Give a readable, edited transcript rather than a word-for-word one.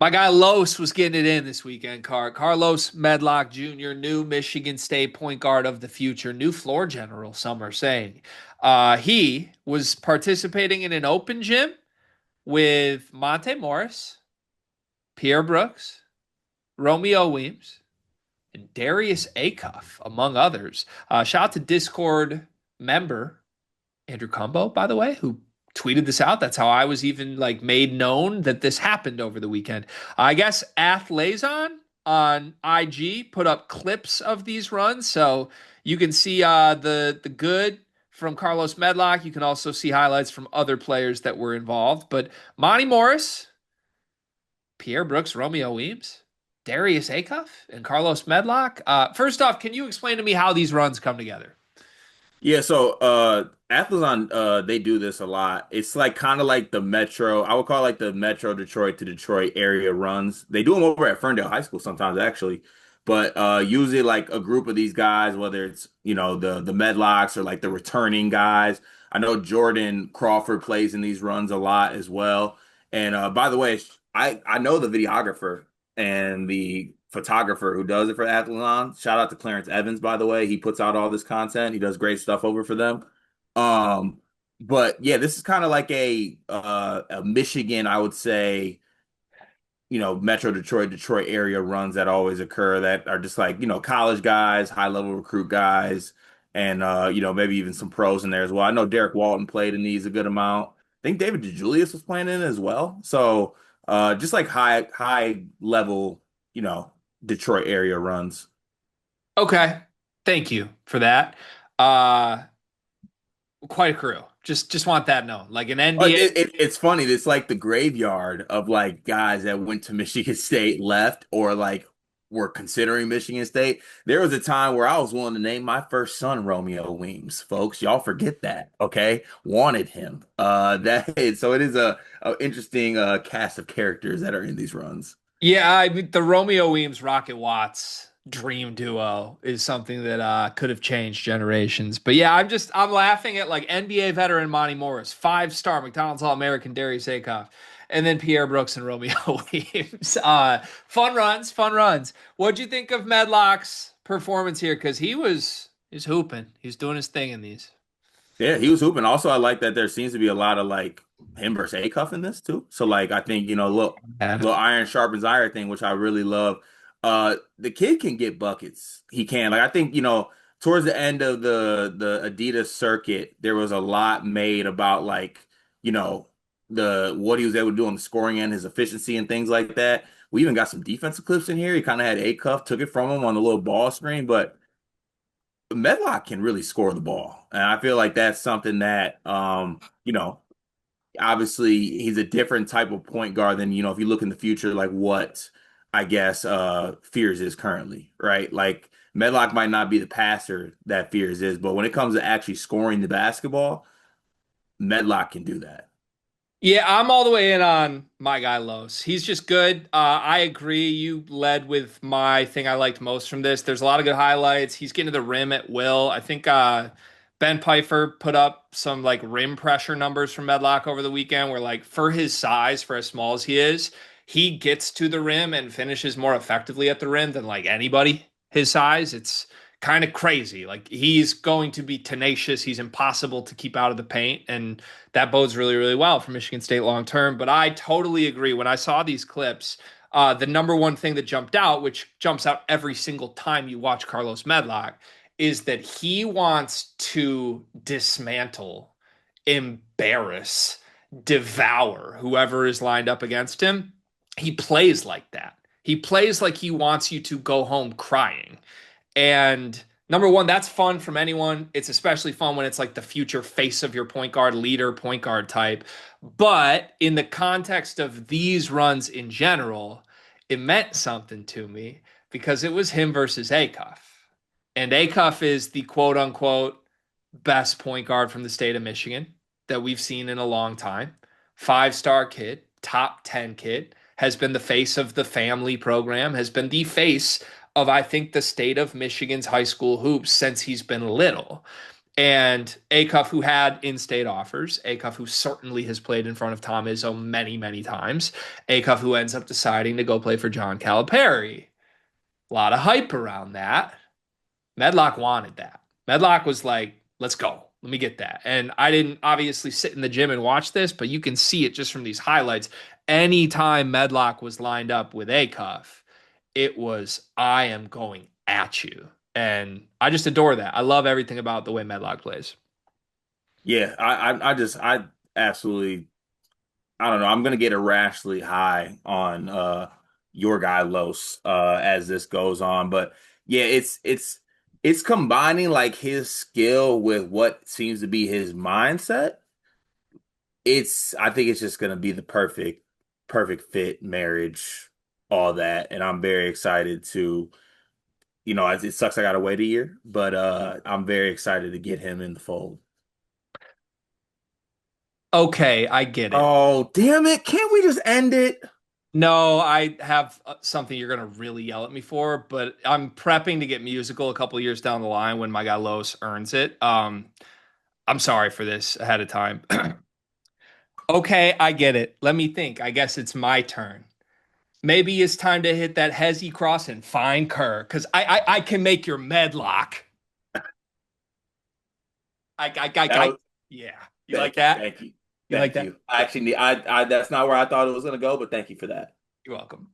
My guy Los was getting it in this weekend, Carlos Medlock Jr., new Michigan State point guard of the future, new floor general, some are saying. He was participating in an open gym with Monte Morris, Pierre Brooks, Romeo Weems, and Darius Acuff, among others. Shout out to Discord member Andrew Cumbo, by the way, who tweeted this out. That's how I was even like made known that this happened over the weekend. I guess Athlazon on IG put up clips of these runs, so you can see the good from Carlos Medlock. You can also see highlights from other players that were involved. But Monty Morris, Pierre Brooks, Romeo Weems, Darius Acuff, and Carlos Medlock. First off, can you explain to me how these runs come together? Yeah, so Athlon they do this a lot. It's like kind of like the Metro, I would call it like the Metro Detroit to Detroit area runs. They do them over at Ferndale High School sometimes actually. But usually like a group of these guys, whether it's, the Medlocks or like the returning guys. I know Jordan Crawford plays in these runs a lot as well. And by the way, I know the videographer and the photographer who does it for Athlon. Shout out to Clarence Evans, by the way. He puts out all this content. He does great stuff over for them. Um, but yeah, this is kind of like a Michigan, I would say, Metro Detroit, Detroit area runs that always occur that are just like, college guys, high level recruit guys, and maybe even some pros in there as well. I know Derek Walton played in these a good amount. I think David DeJulius was playing in it as well. So just like high level, you know, Detroit area runs. Okay, thank you for that. Uh, Quite a crew. Just want that known. Like an NBA. It's funny. It's like the graveyard of like guys that went to Michigan State, left, or like were considering Michigan State. There was a time where I was willing to name my first son Romeo Weems, folks. Y'all forget that, okay? Wanted him. So it is a interesting cast of characters that are in these runs. Yeah, I mean the Romeo Weems Rocket Watts dream duo is something that could have changed generations. But yeah, I'm laughing at like NBA veteran Monty Morris, 5-star McDonald's All-American Darius Acuff, and then Pierre Brooks and Romeo Weems. Fun runs, fun runs. What'd you think of Medlock's performance here? Because he's hooping. He's doing his thing in these. Yeah, he was hooping. Also, I like that there seems to be a lot of like him versus Acuff in this too. So like I think, look, Yeah. little iron sharpens iron thing, which I really love. The kid can get buckets. He can. Like I think, towards the end of the Adidas circuit, there was a lot made about like, you know, the what he was able to do on the scoring end, his efficiency and things like that. We even got some defensive clips in here. He kind of had Acuff, took it from him on the little ball screen, but Medlock can really score the ball. And I feel like that's something that, obviously he's a different type of point guard than, if you look in the future, like what I guess Fears is currently, right? Like Medlock might not be the passer that Fears is, but when it comes to actually scoring the basketball, Medlock can do that. Yeah, I'm all the way in on my guy Los. He's just good. I agree. You led with my thing I liked most from this. There's a lot of good highlights. He's getting to the rim at will. I think Ben Pfeiffer put up some like rim pressure numbers from Medlock over the weekend where like for his size, for as small as he is, he gets to the rim and finishes more effectively at the rim than like anybody his size. It's kind of crazy. Like he's going to be tenacious. He's impossible to keep out of the paint and that bodes really, really well for Michigan State long term. But I totally agree. When I saw these clips, the number one thing that jumped out, which jumps out every single time you watch Carlos Medlock, is that he wants to dismantle, embarrass, devour whoever is lined up against him. He plays like that. He plays like he wants you to go home crying. And number one, that's fun from anyone. It's especially fun when it's like the future face of your point guard, leader, point guard type. But in the context of these runs in general, it meant something to me because it was him versus Acuff. And Acuff is the quote unquote best point guard from the state of Michigan that we've seen in a long time. 5-star kid, top 10 kid, has been the face of the family program, has been the face of, I think, the state of Michigan's high school hoops since he's been little. And Acuff, who had in-state offers, Acuff, who certainly has played in front of Tom Izzo many, many times, Acuff, who ends up deciding to go play for John Calipari. A lot of hype around that. Medlock wanted that. Medlock was like, let's go. Let me get that. And I didn't obviously sit in the gym and watch this, but you can see it just from these highlights. Anytime Medlock was lined up with Acuff, it was, I am going at you. And I just adore that. I love everything about the way Medlock plays. Yeah, I absolutely, I don't know. I'm gonna get irrationally high on your guy Los as this goes on, but yeah, it's combining like his skill with what seems to be his mindset. I think it's just gonna be the perfect fit marriage, all that, and I'm very excited to, it sucks I gotta wait a year, but I'm very excited to get him in the fold. Okay, I get it. Oh, damn it. Can't we just end it? No, I have something you're going to really yell at me for, but I'm prepping to get musical a couple years down the line when my guy Los earns it. I'm sorry for this ahead of time. Okay, I get it. Let me think. I guess it's my turn. Maybe it's time to hit that Hezzy cross and find Kerr because I can make your medlock. That I was, yeah. You like that? thank you. You like Thank that? you. Actually, that's not where I thought it was gonna go, but thank you for that. You're welcome.